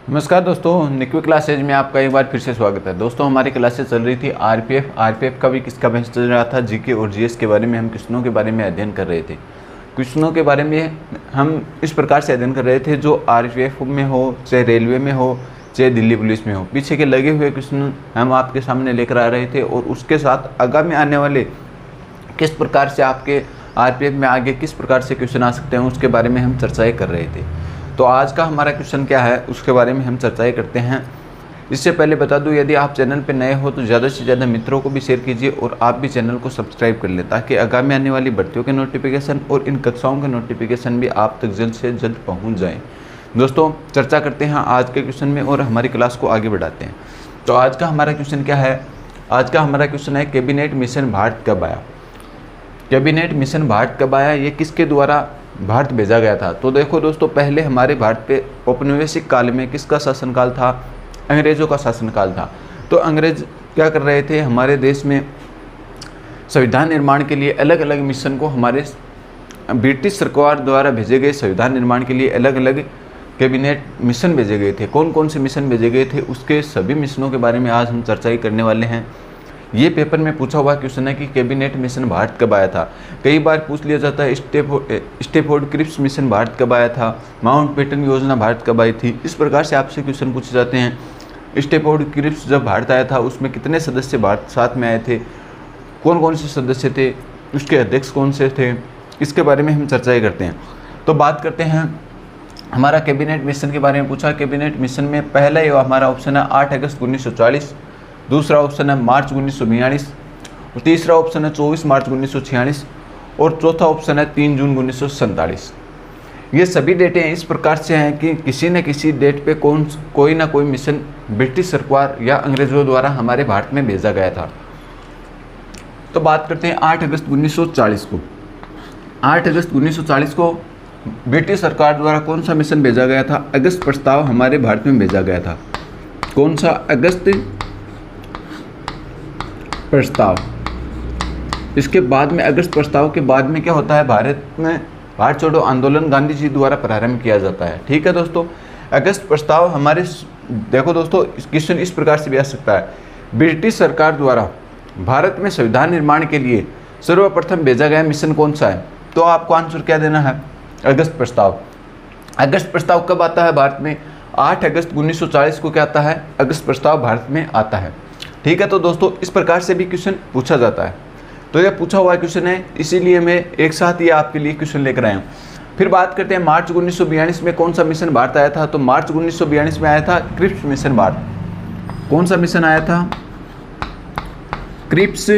नमस्कार दोस्तों, निक्वी क्लासेज में आपका एक बार फिर से स्वागत है। दोस्तों हमारी क्लासेज चल रही थी आरपीएफ का भी किसका बेंच चल रहा था, जीके और जीएस के बारे में हम क्वेश्चनों के बारे में अध्ययन कर रहे थे। क्वेश्चनों के बारे में हम इस प्रकार से अध्ययन कर रहे थे जो आरपीएफ में हो, चाहे रेलवे में हो, चाहे दिल्ली पुलिस में हो। पीछे के लगे हुए क्वेश्चन हम आपके सामने लेकर आ रहे थे और उसके साथ आगामी आने वाले किस प्रकार से आपके आरपीएफ में आगे किस प्रकार से क्वेश्चन आ सकते हैं उसके बारे में हम चर्चाएँ कर रहे थे। तो आज का हमारा क्वेश्चन क्या है उसके बारे में हम चर्चाएं करते हैं। इससे पहले बता दूं, यदि आप चैनल पर नए हो तो ज़्यादा से ज़्यादा मित्रों को भी शेयर कीजिए और आप भी चैनल को सब्सक्राइब कर लें ताकि आगामी आने वाली भर्तियों के नोटिफिकेशन और इन कक्षाओं के नोटिफिकेशन भी आप तक जल्द से जल्द पहुँच जाएँ। दोस्तों चर्चा करते हैं आज के क्वेश्चन में और हमारी क्लास को आगे बढ़ाते हैं। तो आज का हमारा क्वेश्चन क्या है? आज का हमारा क्वेश्चन है कैबिनेट मिशन भारत कब आया। कैबिनेट मिशन भारत कब आया, ये किसके द्वारा भारत भेजा गया था? तो देखो दोस्तों, पहले हमारे भारत पे औपनिवेशिक काल में किसका शासनकाल था? अंग्रेज़ों का शासनकाल था। तो अंग्रेज क्या कर रहे थे, हमारे देश में संविधान निर्माण के लिए अलग अलग मिशन को हमारे ब्रिटिश सरकार द्वारा भेजे गए संविधान निर्माण के लिए अलग अलग कैबिनेट मिशन भेजे गए थे। कौन कौन से मिशन भेजे गए थे उसके सभी मिशनों के बारे में आज हम चर्चा करने वाले हैं। ये पेपर में पूछा हुआ क्वेश्चन है कि कैबिनेट मिशन भारत कब आया था। कई बार पूछ लिया जाता है स्टेफोर्ड क्रिप्स मिशन भारत कब आया था, माउंटबेटन योजना भारत कब आई थी। इस प्रकार से आपसे क्वेश्चन पूछे जाते हैं। स्टेफोर्ड क्रिप्स जब भारत आया था उसमें कितने सदस्य भारत साथ में आए थे, कौन कौन से सदस्य थे, उसके अध्यक्ष कौन से थे, इसके बारे में हम चर्चाएँ करते हैं। तो बात करते हैं हमारा कैबिनेट मिशन के बारे में पूछा। कैबिनेट मिशन में पहला ये हमारा ऑप्शन है 8 अगस्त 1940, दूसरा ऑप्शन है मार्च 1942, और तीसरा ऑप्शन है 24 मार्च 1946 और चौथा ऑप्शन है 3 जून 1947। ये सभी डेटें इस प्रकार से हैं कि किसी न किसी डेट पे कोई ना कोई मिशन ब्रिटिश सरकार या अंग्रेजों द्वारा हमारे भारत में भेजा गया था। तो बात करते हैं 8 अगस्त 1940 को। 8 अगस्त 1940 को ब्रिटिश सरकार द्वारा कौन सा मिशन भेजा गया था? अगस्त प्रस्ताव हमारे भारत में भेजा गया था। कौन सा? अगस्त प्रस्ताव। इसके बाद में अगस्त प्रस्ताव के बाद में क्या होता है, भारत में भारत छोड़ो आंदोलन गांधी जी द्वारा प्रारंभ किया जाता है। ठीक है दोस्तों, अगस्त प्रस्ताव हमारे, देखो दोस्तों क्वेश्चन इस प्रकार से भी आ सकता है, ब्रिटिश सरकार द्वारा भारत में संविधान निर्माण के लिए सर्वप्रथम भेजा गया मिशन कौन सा है? तो आपको आंसर क्या देना है? अगस्त प्रस्ताव। अगस्त प्रस्ताव कब आता है भारत में? 8 अगस्त 1940 को क्या आता है? अगस्त प्रस्ताव भारत में आता है। ठीक है, तो दोस्तों इस प्रकार से भी क्वेश्चन पूछा जाता है। तो ये पूछा हुआ क्वेश्चन है, इसीलिए मैं एक साथ ये आपके लिए क्वेश्चन लेकर आया हूँ। फिर बात करते हैं मार्च 1942 में कौन सा मिशन भारत आया था। तो मार्च 1942 में आया था क्रिप्स मिशन भारत। कौन सा मिशन आया था? Cripps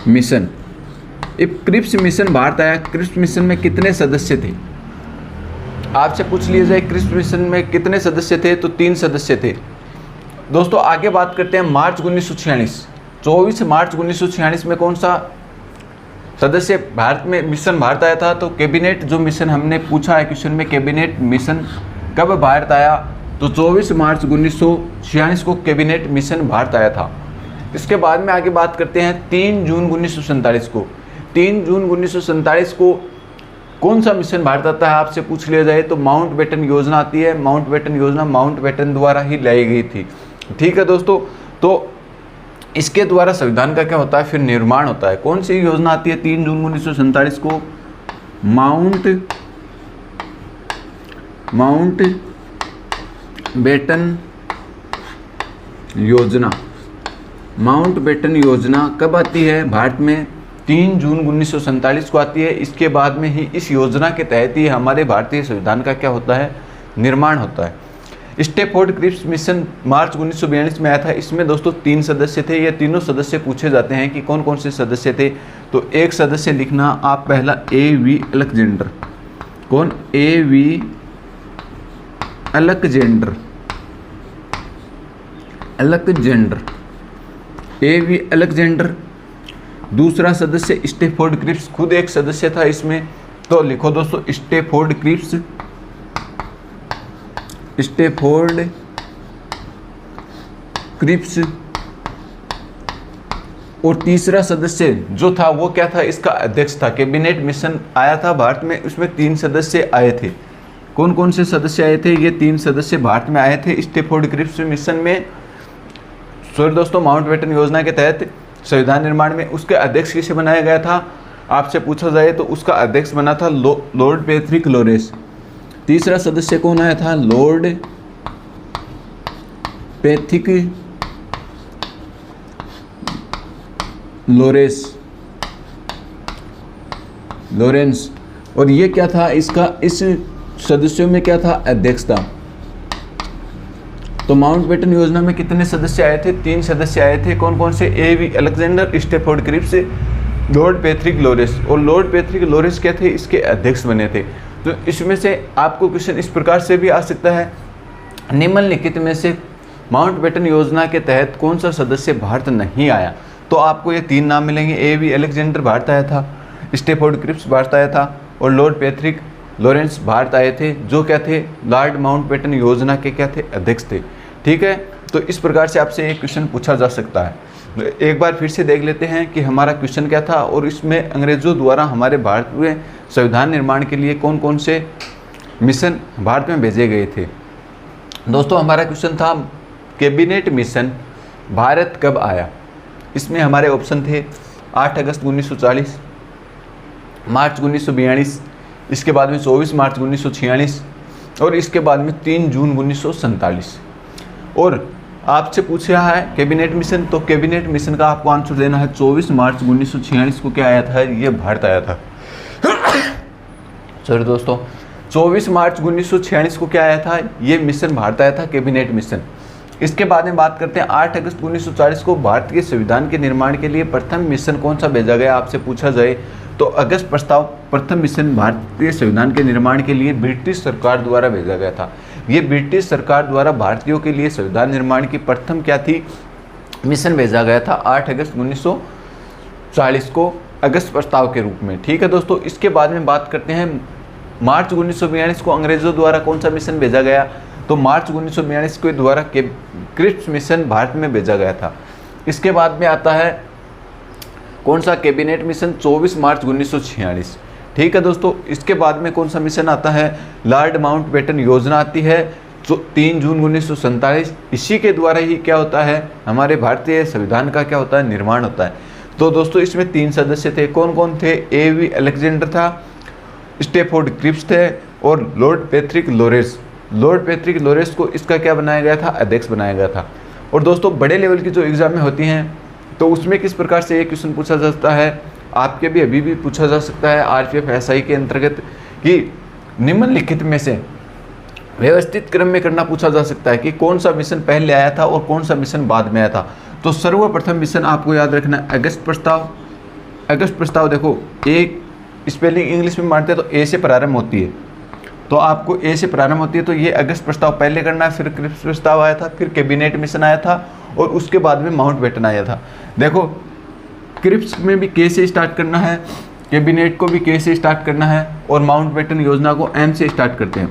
mission. Cripps mission Bharat आया, क्रिप्स मिशन में कितने सदस्य थे? आपसे पूछ लिया जाए क्रिप्स मिशन में कितने सदस्य थे, तो 3 सदस्य थे। दोस्तों आगे बात करते हैं मार्च 1946। 24 मार्च 1946 में कौन सा सदस्य भारत में मिशन भारत आया था? तो कैबिनेट जो मिशन हमने पूछा है क्वेश्चन में, कैबिनेट मिशन कब भारत आया? तो 24 मार्च 1946 को कैबिनेट मिशन भारत आया था। इसके बाद में आगे बात करते हैं 3 जून 1947 को। 3 जून 1947 को कौन सा मिशन भारत आता है आपसे पूछ लिया जाए तो माउंटबेटन योजना आती है। माउंटबेटन योजना माउंटबेटन द्वारा ही लाई गई थी। ठीक है दोस्तों, तो इसके द्वारा संविधान का क्या होता है, फिर निर्माण होता है। कौन सी योजना आती है 3 जून 1947 को? माउंटबेटन योजना। माउंटबेटन योजना कब आती है भारत में? 3 जून 1947 को आती है। इसके बाद में ही इस योजना के तहत ही हमारे भारतीय संविधान का क्या होता है, निर्माण होता है। स्टेफोर्ड क्रिप्स मिशन मार्च 1942 में आया था। इसमें दोस्तों 3 सदस्य थे। ये तीनों सदस्य पूछे जाते हैं कि कौन कौन से सदस्य थे। तो एक सदस्य लिखना आप पहला, A.V. अलेक्जेंडर। कौन? A.V. अलेक्जेंडर। A.V. अलेक्जेंडर। दूसरा सदस्य स्टेफोर्ड क्रिप्स, खुद एक सदस्य था इसमें। तो लिखो दोस्तों स्टेफोर्ड क्रिप्स। और तीसरा सदस्य जो था वो क्या था, इसका अध्यक्ष था। कैबिनेट मिशन आया था भारत में, उसमें 3 सदस्य आए थे। कौन कौन से सदस्य आए थे? ये 3 सदस्य भारत में आए थे स्टैफोर्ड क्रिप्स मिशन में। सॉरी दोस्तों, माउंटबेटन योजना के तहत संविधान निर्माण में। उसके अध्यक्ष किसे बनाया गया था? आपसे पूछा जाए तो उसका अध्यक्ष बना था लॉर्ड पैट्रिक लोरेंस। तीसरा सदस्य कौन आया था? Lord Patrick Lawrence. और ये क्या था इसका, इस सदस्यों में क्या था? अध्यक्ष था। तो माउंटबेटन योजना में कितने सदस्य आए थे? 3 सदस्य आए थे। कौन कौन से? A.V. Alexander, Stafford Cripps, Lord Patrick Lawrence. और लॉर्ड पैट्रिक लोरेंस क्या थे? इसके अध्यक्ष बने थे। तो इसमें से आपको क्वेश्चन इस प्रकार से भी आ सकता है, निम्नलिखित में से माउंटबेटन योजना के तहत कौन सा सदस्य भारत नहीं आया? तो आपको ये 3 नाम मिलेंगे। A.V. अलेक्जेंडर भारत आया था, स्टैफोर्ड क्रिप्स भारत आया था, और लॉर्ड पैट्रिक लोरेंस भारत आए थे, जो क्या थे? लॉर्ड माउंटबेटन योजना के क्या थे? अध्यक्ष थे। ठीक है, तो इस प्रकार से आपसे एक क्वेश्चन पूछा जा सकता है। एक बार फिर से देख लेते हैं कि हमारा क्वेश्चन क्या था और इसमें अंग्रेज़ों द्वारा हमारे भारत में संविधान निर्माण के लिए कौन कौन से मिशन भारत में भेजे गए थे। दोस्तों हमारा क्वेश्चन था कैबिनेट मिशन भारत कब आया। इसमें हमारे ऑप्शन थे 8 अगस्त 1940, मार्च 1942, इसके बाद में 24 मार्च 1946 और इसके बाद में 3 जून 1947। और आपसे पूछा है कैबिनेट मिशन, तो कैबिनेट मिशन का आपको आंसर देना है 24 मार्च 1946 को क्या आया था? ये भारत आया था। सॉरी दोस्तों, 24 मार्च 1946 को क्या आया था? ये मिशन भारत आया था, कैबिनेट मिशन। इसके बाद में बात करते हैं 8 अगस्त 1940 को भारत के संविधान के निर्माण के लिए प्रथम मिशन कौन सा भेजा गया? आपसे पूछा जाए तो अगस्त प्रस्ताव प्रथम मिशन भारतीय संविधान के निर्माण के लिए ब्रिटिश सरकार द्वारा भेजा गया था। ये ब्रिटिश सरकार द्वारा भारतीयों के लिए संविधान निर्माण की प्रथम क्या थी? मिशन भेजा गया था 8 अगस्त 1940 को अगस्त प्रस्ताव के रूप में। ठीक है दोस्तों, इसके बाद में बात करते हैं मार्च 1942 को अंग्रेजों द्वारा कौन सा मिशन भेजा गया? तो मार्च 1942 के द्वारा क्रिप्स मिशन भारत में भेजा गया था। इसके बाद में आता है कौन सा? कैबिनेट मिशन 24 मार्च 1946। ठीक है दोस्तों, इसके बाद में कौन सा मिशन आता है? लॉर्ड माउंटबेटन योजना आती है 3 जून 1947। इसी के द्वारा ही क्या होता है? हमारे भारतीय संविधान का क्या होता है? निर्माण होता है। तो दोस्तों इसमें 3 सदस्य थे। कौन कौन थे? A.V. अलेक्जेंडर था, स्टैफोर्ड क्रिप्स थे और Lord Patrick Lorentz. Lord Patrick Lorentz को इसका क्या बनाया गया था? अध्यक्ष बनाया गया था। और दोस्तों बड़े लेवल की जो एग्जाम में होती हैं तो उसमें किस प्रकार से एक क्वेश्चन पूछा जा सकता है? आपके भी अभी भी पूछा जा सकता है RPF SI के अंतर्गत कि निम्नलिखित में से व्यवस्थित क्रम में करना पूछा जा सकता है कि कौन सा मिशन पहले आया था और कौन सा मिशन बाद में आया था। तो सर्वप्रथम मिशन आपको याद रखना है अगस्त प्रस्ताव। अगस्त प्रस्ताव देखो, एक स्पेलिंग इंग्लिश में मारते हैं तो A से प्रारंभ होती है, तो आपको A से प्रारंभ होती है। तो ये अगस्त प्रस्ताव पहले करना है, फिर क्रिप्स प्रस्ताव आया था, फिर कैबिनेट मिशन आया था और उसके बाद में माउंटबेटन आया था। देखो क्रिप्स में भी K से स्टार्ट करना है, कैबिनेट को भी K से स्टार्ट करना है और माउंटबेटन योजना को M से स्टार्ट करते हैं।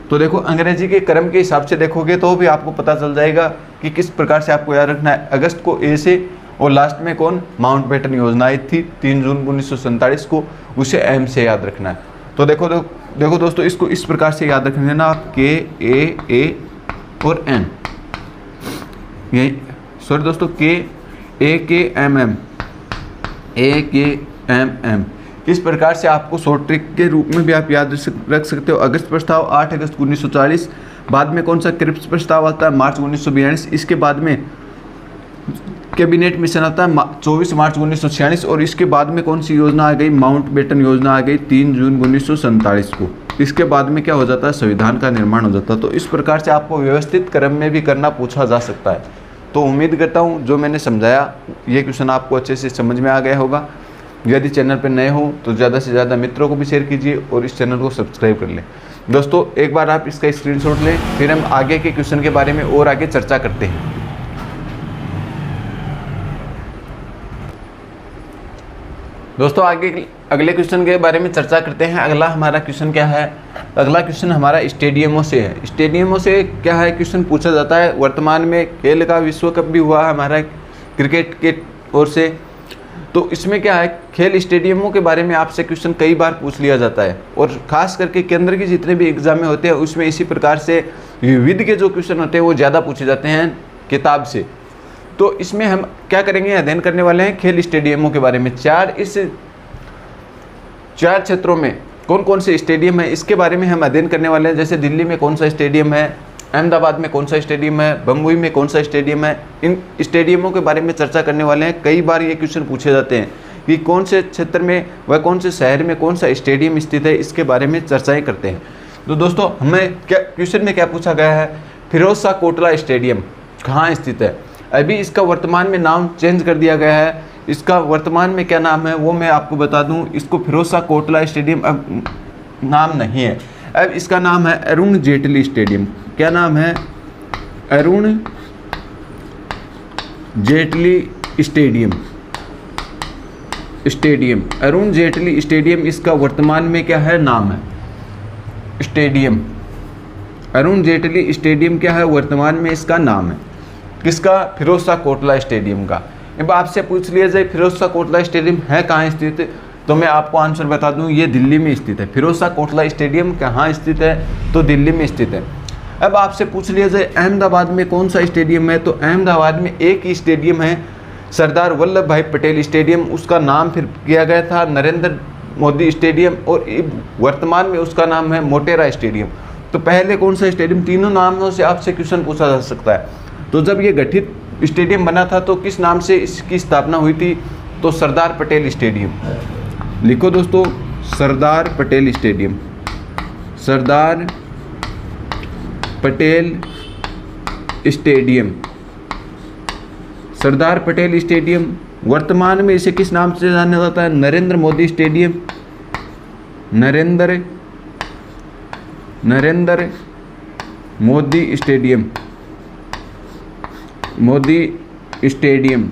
तो देखो अंग्रेजी के क्रम के हिसाब से देखोगे तो भी आपको पता चल जाएगा कि किस प्रकार से आपको याद रखना है। अगस्त को A से और लास्ट में कौन? माउंटबेटन योजना आई थी 3 जून 1947 को, उसे M से याद रखना है। तो देखो दोस्तों इसको इस प्रकार से याद रखना है ना आप, K A A और M। ये सॉरी दोस्तों K A K M M A K M M। इस प्रकार से आपको शॉर्ट ट्रिक के रूप में भी आप याद रख सकते हो। अगस्त प्रस्ताव 8 अगस्त 1940, बाद में कौन सा? क्रिप्स प्रस्ताव आता है मार्च 1942, इसके बाद में कैबिनेट मिशन आता है 24 मार्च 1946 और इसके बाद में कौन सी योजना आ गई? माउंटबेटन योजना आ गई 3 जून 1947 को। इसके बाद में क्या हो जाता है? संविधान का निर्माण हो जाता है। तो इस प्रकार से आपको व्यवस्थित क्रम में भी करना पूछा जा सकता है। तो उम्मीद करता हूँ जो मैंने समझाया ये क्वेश्चन आपको अच्छे से समझ में आ गया होगा। यदि चैनल पर नए हो तो ज़्यादा से ज़्यादा मित्रों को भी शेयर कीजिए और इस चैनल को सब्सक्राइब कर लें। दोस्तों एक बार आप इसका स्क्रीनशॉट लें, फिर हम आगे के क्वेश्चन के बारे में और आगे चर्चा करते हैं। दोस्तों आगे अगले क्वेश्चन के बारे में चर्चा करते हैं। अगला हमारा क्वेश्चन क्या है? अगला क्वेश्चन हमारा स्टेडियमों से है। स्टेडियमों से क्या है क्वेश्चन पूछा जाता है? वर्तमान में खेल का विश्व कप भी हुआ है हमारा क्रिकेट के ओर से, तो इसमें क्या है, खेल स्टेडियमों के बारे में आपसे क्वेश्चन कई बार पूछ लिया जाता है, और खास करके केंद्र के जितने भी एग्जाम में होते हैं उसमें इसी प्रकार से विविध के जो क्वेश्चन होते हैं वो ज़्यादा पूछे जाते हैं किताब से। तो इसमें हम क्या करेंगे, अध्ययन करने वाले हैं खेल स्टेडियमों के बारे में। इस 4 क्षेत्रों में कौन कौन से स्टेडियम है इसके बारे में हम अध्ययन करने वाले हैं। जैसे दिल्ली में कौन सा स्टेडियम है, अहमदाबाद में कौन सा स्टेडियम है, बम्बई में कौन सा स्टेडियम है, इन स्टेडियमों के बारे में चर्चा करने वाले हैं। कई बार ये क्वेश्चन पूछे जाते हैं कि कौन से क्षेत्र में व कौन से शहर में कौन सा स्टेडियम स्थित है, इसके बारे में चर्चाएं करते हैं। तो दोस्तों हमें क्या क्वेश्चन में क्या पूछा गया है, फिरोज शाह कोटला स्टेडियम कहाँ स्थित है। अभी इसका वर्तमान में नाम चेंज कर दिया गया है, इसका वर्तमान में क्या नाम है वो मैं आपको बता दूं। इसको फिरोज शाह कोटला स्टेडियम अब नाम नहीं है, अब इसका नाम है अरुण जेटली स्टेडियम। क्या नाम है, अरुण जेटली स्टेडियम। अरुण जेटली स्टेडियम इसका वर्तमान में क्या है, नाम है स्टेडियम। अरुण जेटली स्टेडियम क्या है, वर्तमान में इसका नाम है किसका, फिरोज शाह कोटला स्टेडियम का। अब आपसे पूछ लिया जाए फिरोज शाह कोटला स्टेडियम है कहाँ स्थित है, तो मैं आपको आंसर बता दूं, ये दिल्ली में स्थित है। फिरोज शाह कोटला स्टेडियम कहाँ स्थित है, तो दिल्ली में स्थित है। अब आपसे पूछ लिया जाए अहमदाबाद में कौन सा स्टेडियम है, तो अहमदाबाद में एक ही स्टेडियम है, सरदार वल्लभ भाई पटेल स्टेडियम। उसका नाम फिर किया गया था नरेंद्र मोदी स्टेडियम, और वर्तमान में उसका नाम है मोटेरा स्टेडियम। तो पहले कौन सा स्टेडियम, तीनों नामों से आपसे क्वेश्चन पूछा जा सकता है। तो जब ये गठित स्टेडियम बना था तो किस नाम से इसकी स्थापना हुई थी, तो सरदार पटेल स्टेडियम। लिखो दोस्तों, Sardar Patel stadium. Sardar Patel stadium. Sardar Patel stadium वर्तमान में इसे किस नाम से जाना जाता है, Narendra Modi stadium. Narendra Modi stadium. Modi stadium,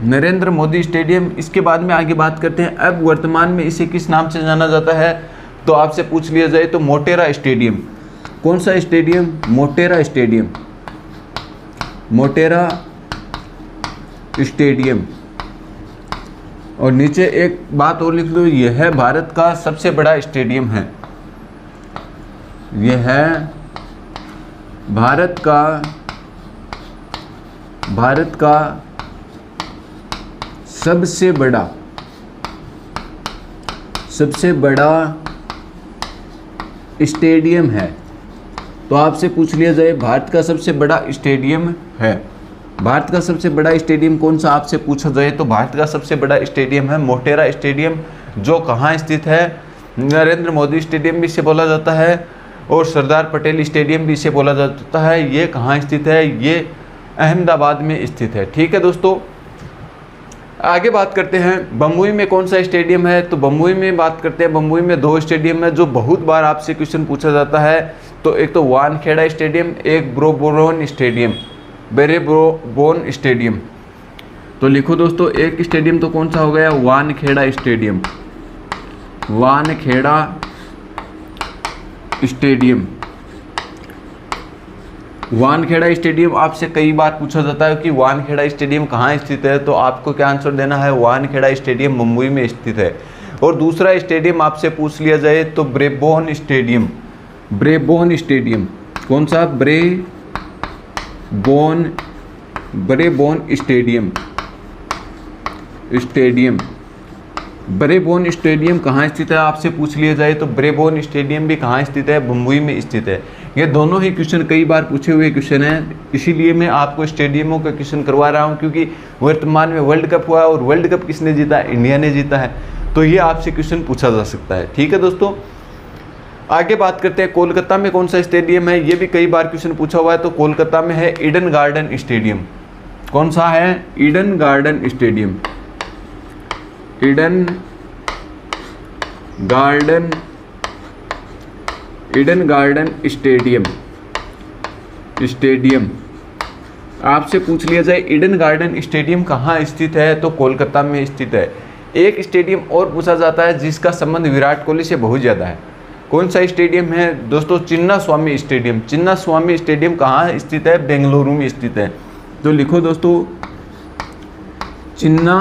Narendra Modi stadium. इसके बाद में आगे बात करते हैं, अब वर्तमान में इसे किस नाम से जाना जाता है, तो आपसे पूछ लिया जाए तो मोटेरा स्टेडियम। कौन सा stadium, Motera stadium. Motera stadium. और नीचे एक बात और लिख लो, यह भारत का सबसे बड़ा स्टेडियम है। यह है भारत का सबसे बड़ा स्टेडियम है। तो आपसे पूछ लिया जाए भारत का सबसे बड़ा स्टेडियम है, भारत का सबसे बड़ा स्टेडियम कौन सा आपसे पूछा जाए, तो भारत का सबसे बड़ा स्टेडियम है मोटेरा स्टेडियम, जो कहाँ स्थित है, नरेंद्र मोदी स्टेडियम भी इसे बोला जाता है, और सरदार पटेल स्टेडियम भी इसे बोला जाता है। ये कहाँ स्थित है, ये अहमदाबाद में स्थित है। ठीक है दोस्तों, आगे बात करते हैं बम्बई में कौन सा स्टेडियम है, तो बम्बई में बात करते हैं। बम्बई में 2 स्टेडियम है जो बहुत बार आपसे क्वेश्चन पूछा जाता है, तो एक तो वानखेड़ा स्टेडियम, एक ब्रेबोर्न स्टेडियम। तो लिखो दोस्तों, एक स्टेडियम तो कौन सा हो गया, वानखेड़ा स्टेडियम। वानखेड़ा स्टेडियम। वानखेड़ा स्टेडियम आपसे कई बार पूछा जाता है कि वानखेड़ा स्टेडियम कहाँ स्थित है, तो आपको क्या आंसर देना है, वानखेड़ा स्टेडियम मुंबई में स्थित है। और दूसरा स्टेडियम आपसे पूछ लिया जाए तो ब्रेबोर्न स्टेडियम। ब्रेबोर्न स्टेडियम कौन सा, ब्रेबोर्न स्टेडियम। ब्रेबोर्न स्टेडियम कहाँ स्थित है आपसे पूछ लिया जाए तो ब्रेबोर्न स्टेडियम भी कहाँ स्थित है, मुंबई में स्थित है। ये दोनों ही क्वेश्चन कई बार पूछे हुए क्वेश्चन हैं, इसीलिए मैं आपको स्टेडियमों का क्वेश्चन करवा रहा हूँ, क्योंकि वर्तमान में वर्ल्ड कप हुआ और वर्ल्ड कप किसने जीता, इंडिया ने जीता है, तो ये आपसे क्वेश्चन पूछा जा सकता है। ठीक है दोस्तों, आगे बात करते हैं कोलकाता में कौन सा स्टेडियम है, ये भी कई बार क्वेश्चन पूछा हुआ है। तो कोलकाता में है ईडन गार्डन स्टेडियम। कौन सा है, Eden garden stadium. Eden garden stadium. आपसे पूछ लिया जाए ईडन गार्डन स्टेडियम कहाँ स्थित है, तो कोलकाता में स्थित है। एक स्टेडियम और पूछा जाता है जिसका संबंध विराट कोहली से बहुत ज़्यादा है। कौन सा स्टेडियम है दोस्तों, चिन्ना स्वामी स्टेडियम। चिन्ना स्वामी स्टेडियम कहाँ स्थित है, बेंगलुरु में स्थित है। तो लिखो दोस्तों, चिन्ना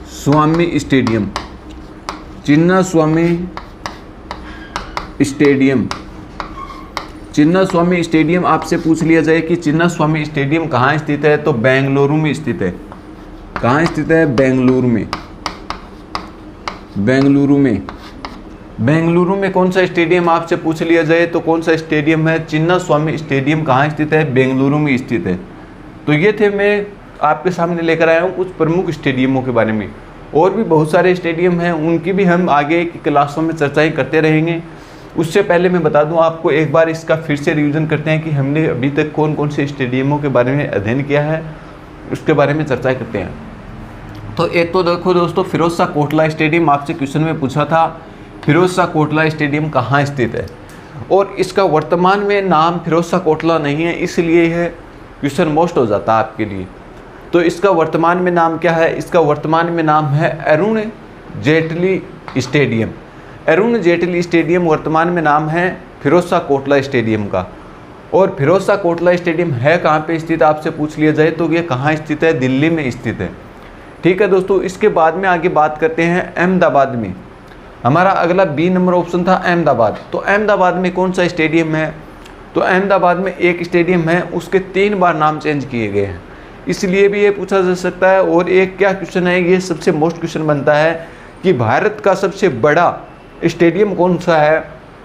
स्वामी स्टेडियम, चिन्ना स्वामी स्टेडियम, चिन्ना स्वामी स्टेडियम आपसे पूछ लिया जाए कि चिन्ना स्वामी स्टेडियम कहाँ स्थित है, तो बेंगलुरु में स्थित है। कहाँ स्थित है? बेंगलुरु में। बेंगलुरु में, बेंगलुरु में कौन सा स्टेडियम आपसे पूछ लिया जाए तो कौन सा स्टेडियम है? चिन्ना स्वामी स्टेडियम कहाँ स्थित है? बेंगलुरु में स्थित है। तो ये थे मैं आपके सामने लेकर आया हूँ कुछ प्रमुख स्टेडियमों के बारे में। और भी बहुत सारे स्टेडियम हैं, उनकी भी हम आगे की क्लासों में चर्चाएं करते रहेंगे। उससे पहले मैं बता दूं आपको, एक बार इसका फिर से रिवीजन करते हैं कि हमने अभी तक कौन कौन से स्टेडियमों के बारे में अध्ययन किया है, उसके बारे में चर्चा करते हैं। तो एक तो देखो दोस्तों, फिरोज शाह कोटला स्टेडियम आपसे क्वेश्चन में पूछा था, फिरोज शाह कोटला स्टेडियम कहाँ स्थित है, और इसका वर्तमान में नाम फिरोज शाह कोटला नहीं है, इसलिए यह क्वेश्चन मोस्ट हो जाता है आपके लिए। तो इसका वर्तमान में नाम क्या है? इसका वर्तमान में नाम है अरुण जेटली स्टेडियम। अरुण जेटली स्टेडियम वर्तमान में नाम है फिरोज शाह कोटला स्टेडियम का। और फिरोज शाह कोटला स्टेडियम है कहाँ पे स्थित आपसे पूछ लिया जाए तो ये कहाँ स्थित है? दिल्ली में स्थित है। ठीक है दोस्तों, इसके बाद में आगे बात करते हैं अहमदाबाद में। हमारा अगला बी नंबर ऑप्शन था अहमदाबाद। तो अहमदाबाद में कौन सा स्टेडियम है? तो अहमदाबाद में एक स्टेडियम है, उसके 3 बार नाम चेंज किए गए हैं, इसलिए भी ये पूछा जा सकता है। और एक क्या क्वेश्चन है, ये सबसे मोस्ट क्वेश्चन बनता है कि भारत का सबसे बड़ा स्टेडियम कौन सा है,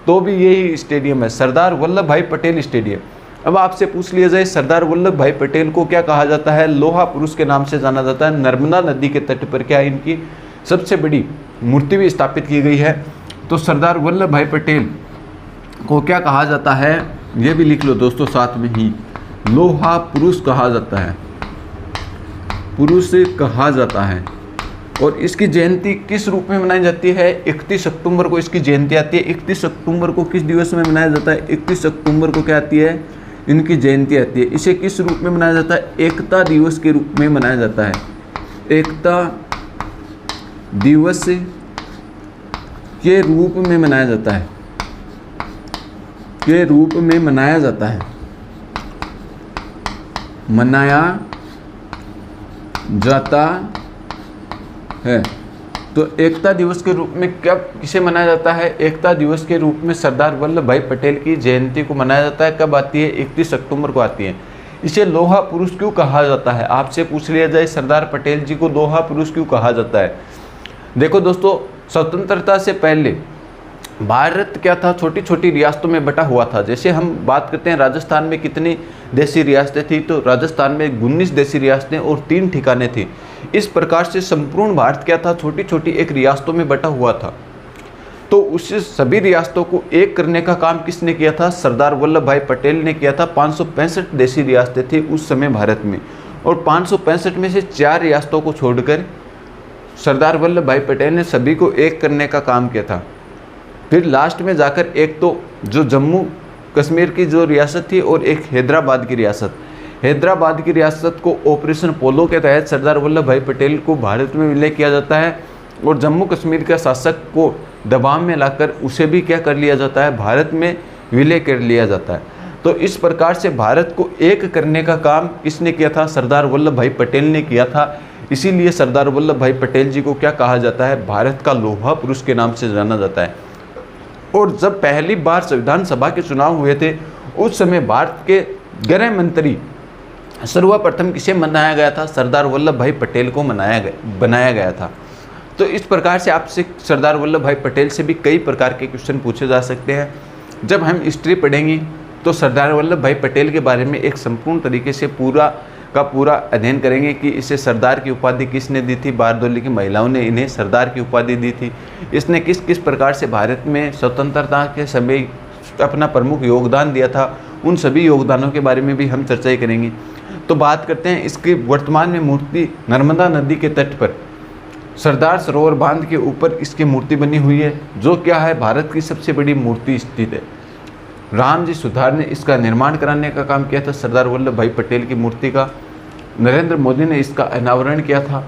तो भी यही स्टेडियम है, सरदार वल्लभ भाई पटेल स्टेडियम। अब आपसे पूछ लिया जाए सरदार वल्लभ भाई पटेल को क्या कहा जाता है? लोहा पुरुष के नाम से जाना जाता है। नर्मदा नदी के तट पर क्या इनकी सबसे बड़ी मूर्ति भी स्थापित की गई है। तो सरदार वल्लभ भाई पटेल को क्या कहा जाता है, ये भी लिख लो दोस्तों साथ में ही, लोहा पुरुष कहा जाता है, पुरुष कहा जाता है। और इसकी जयंती किस रूप में मनाई जाती है? 31 अक्टूबर को इसकी जयंती आती है। 31 अक्टूबर को किस दिवस में मनाया जाता है? 31 अक्टूबर को क्या आती है? इनकी जयंती आती है। इसे किस रूप में मनाया जाता है? एकता दिवस के रूप में मनाया जाता है। एकता दिवस के रूप में मनाया जाता है, के रूप में मनाया जाता है, मनाया जाता है। तो एकता दिवस के रूप में कब किसे मनाया जाता है? एकता दिवस के रूप में सरदार वल्लभ भाई पटेल की जयंती को मनाया जाता है। कब आती है? 31 अक्टूबर को आती है। इसे लोहा पुरुष क्यों कहा जाता है? आपसे पूछ लिया जाए सरदार पटेल जी को लोहा पुरुष क्यों कहा जाता है? देखो दोस्तों, स्वतंत्रता से पहले भारत क्या था? छोटी छोटी रियासतों में बटा हुआ था। जैसे हम बात करते हैं राजस्थान में कितनी देसी रियासतें थी, तो राजस्थान में 19 देसी रियासतें और 3 ठिकाने थी। इस प्रकार से संपूर्ण भारत क्या था? छोटी छोटी एक रियासतों में बटा हुआ था। तो उस सभी रियासतों को एक करने का काम किसने किया था? सरदार वल्लभ भाई पटेल ने किया था। 565 देसी रियासतें थी उस समय भारत में, और 565 में से 4 रियासतों को छोड़कर सरदार वल्लभ भाई पटेल ने सभी को एक करने का काम किया था। फिर लास्ट में जाकर एक तो जो जम्मू कश्मीर की जो रियासत थी और एक हैदराबाद की रियासत, हैदराबाद की रियासत को ऑपरेशन पोलो के तहत सरदार वल्लभ भाई पटेल को भारत में विलय किया जाता है, और जम्मू कश्मीर का शासक को दबाव में लाकर उसे भी क्या कर लिया जाता है? भारत में विलय कर लिया जाता है। तो इस प्रकार से भारत को एक करने का काम किसने किया था? सरदार वल्लभ भाई पटेल ने किया था। इसीलिए सरदार वल्लभ भाई पटेल जी को क्या कहा जाता है? भारत का लोहा पुरुष के नाम से जाना जाता है। और जब पहली बार संविधान सभा के चुनाव हुए थे, उस समय भारत के गृह मंत्री सर्वप्रथम किसे बनाया गया था? सरदार वल्लभ भाई पटेल को बनाया गया था। तो इस प्रकार से आपसे सरदार वल्लभ भाई पटेल से भी कई प्रकार के क्वेश्चन पूछे जा सकते हैं। जब हम हिस्ट्री पढ़ेंगे तो सरदार वल्लभ भाई पटेल के बारे में एक संपूर्ण तरीके से पूरा का पूरा अध्ययन करेंगे कि इसे सरदार की उपाधि किसने दी थी। बारदोली की महिलाओं ने इन्हें सरदार की उपाधि दी थी। इसने किस किस प्रकार से भारत में स्वतंत्रता के समय अपना प्रमुख योगदान दिया था, उन सभी योगदानों के बारे में भी हम चर्चा करेंगे। तो बात करते हैं इसकी वर्तमान में मूर्ति नर्मदा नदी के तट पर सरदार सरोवर बांध के ऊपर इसकी मूर्ति बनी हुई है, जो क्या है? भारत की सबसे बड़ी मूर्ति स्थित है। रामजी सुधार ने इसका निर्माण कराने का काम किया था, सरदार वल्लभ भाई पटेल की मूर्ति का। नरेंद्र मोदी ने इसका अनावरण किया था,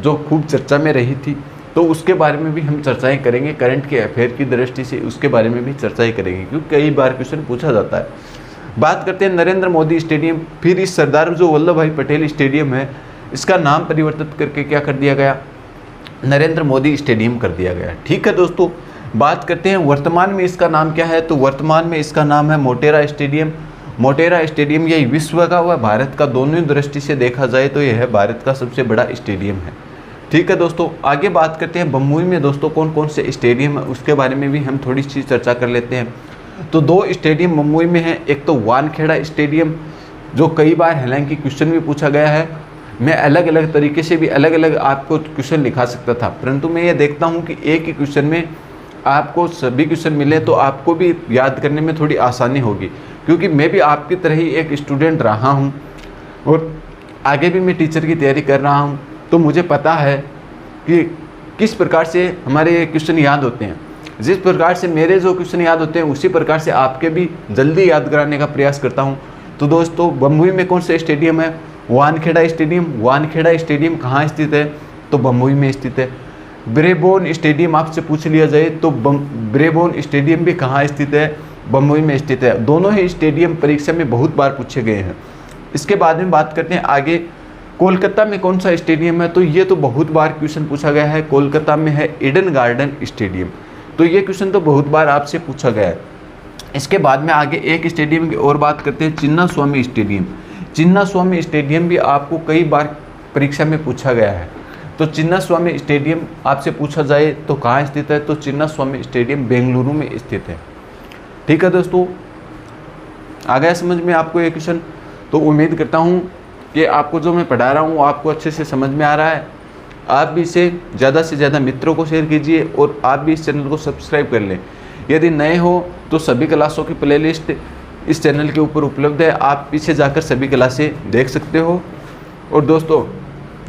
जो खूब चर्चा में रही थी। तो उसके बारे में भी हम चर्चाएं करेंगे, करंट के अफेयर की दृष्टि से उसके बारे में भी चर्चाएं करेंगे, क्योंकि कई बार क्वेश्चन पूछा जाता है। बात करते हैं नरेंद्र मोदी स्टेडियम। फिर इस सरदार जो वल्लभ भाई पटेल स्टेडियम है, इसका नाम परिवर्तित करके क्या कर दिया गया, नरेंद्र मोदी स्टेडियम कर दिया गया। ठीक है दोस्तों, बात करते हैं वर्तमान में इसका नाम क्या है। तो वर्तमान में इसका नाम है मोटेरा स्टेडियम। मोटेरा स्टेडियम यह विश्व का व भारत का दोनों दृष्टि से देखा जाए तो यह भारत का सबसे बड़ा स्टेडियम है। ठीक है दोस्तों, आगे बात करते हैं बम्बई में दोस्तों कौन कौन से स्टेडियम है, उसके बारे में भी हम थोड़ी सी चर्चा कर लेते हैं। तो 2 स्टेडियम मुंबई में है, एक तो वानखेड़ा स्टेडियम जो कई बार हालांकि क्वेश्चन भी पूछा गया है। मैं अलग अलग तरीके से भी अलग अलग आपको क्वेश्चन लिखा सकता था, परंतु मैं ये देखता हूँ कि एक ही क्वेश्चन में आपको सभी क्वेश्चन मिले तो आपको भी याद करने में थोड़ी आसानी होगी, क्योंकि मैं भी आपकी तरह ही एक स्टूडेंट रहा हूँ और आगे भी मैं टीचर की तैयारी कर रहा हूँ। तो मुझे पता है कि किस प्रकार से हमारे क्वेश्चन याद होते हैं। जिस प्रकार से मेरे जो क्वेश्चन याद होते हैं उसी प्रकार से आपके भी जल्दी याद कराने का प्रयास करता हूं। तो दोस्तों बम्बई में कौन सा स्टेडियम है, वानखेड़ा स्टेडियम। वानखेड़ा स्टेडियम कहाँ स्थित है, तो बम्बई में स्थित है। ब्रेबोर्न स्टेडियम आपसे पूछ लिया जाए तो ब्रेबोर्न स्टेडियम भी कहाँ स्थित है, बम्बई में स्थित है। दोनों ही स्टेडियम परीक्षा में बहुत बार पूछे गए हैं। इसके बाद में बात करते हैं आगे, कोलकाता में कौन सा स्टेडियम है। तो ये तो बहुत बार क्वेश्चन पूछा गया है, कोलकाता में है ईडन गार्डन स्टेडियम। तो ये क्वेश्चन तो बहुत बार आपसे पूछा गया है। इसके बाद में आगे एक स्टेडियम की और बात करते हैं, चिन्ना स्वामी स्टेडियम। चिन्ना स्वामी स्टेडियम भी आपको कई बार परीक्षा में पूछा गया है। तो चिन्ना स्वामी स्टेडियम आपसे पूछा जाए तो कहाँ स्थित है, तो चिन्ना स्वामी स्टेडियम बेंगलुरु में स्थित है। ठीक है दोस्तों, आ गया समझ में आपको ये क्वेश्चन। तो उम्मीद करता हूँ कि आपको जो मैं पढ़ा रहा हूँ आपको अच्छे से समझ में आ रहा है। आप भी इसे ज़्यादा से ज़्यादा मित्रों को शेयर कीजिए और आप भी इस चैनल को सब्सक्राइब कर लें। यदि नए हो तो सभी क्लासों की प्लेलिस्ट इस चैनल के ऊपर उपलब्ध है, आप पीछे जाकर सभी क्लासें देख सकते हो। और दोस्तों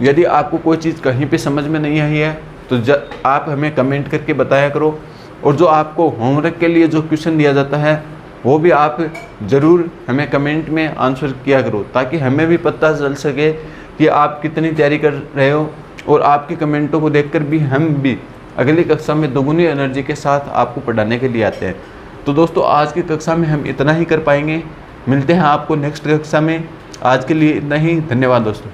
यदि आपको कोई चीज़ कहीं पे समझ में नहीं आई है तो आप हमें कमेंट करके बताया करो। और जो आपको होमवर्क के लिए जो क्वेश्चन दिया जाता है वो भी आप ज़रूर हमें कमेंट में आंसर किया करो, ताकि हमें भी पता चल सके कि आप कितनी तैयारी कर रहे हो। और आपके कमेंटों को देखकर भी हम भी अगली कक्षा में दोगुनी एनर्जी के साथ आपको पढ़ाने के लिए आते हैं। तो दोस्तों आज की कक्षा में हम इतना ही कर पाएंगे, मिलते हैं आपको नेक्स्ट कक्षा में। आज के लिए इतना ही, धन्यवाद दोस्तों।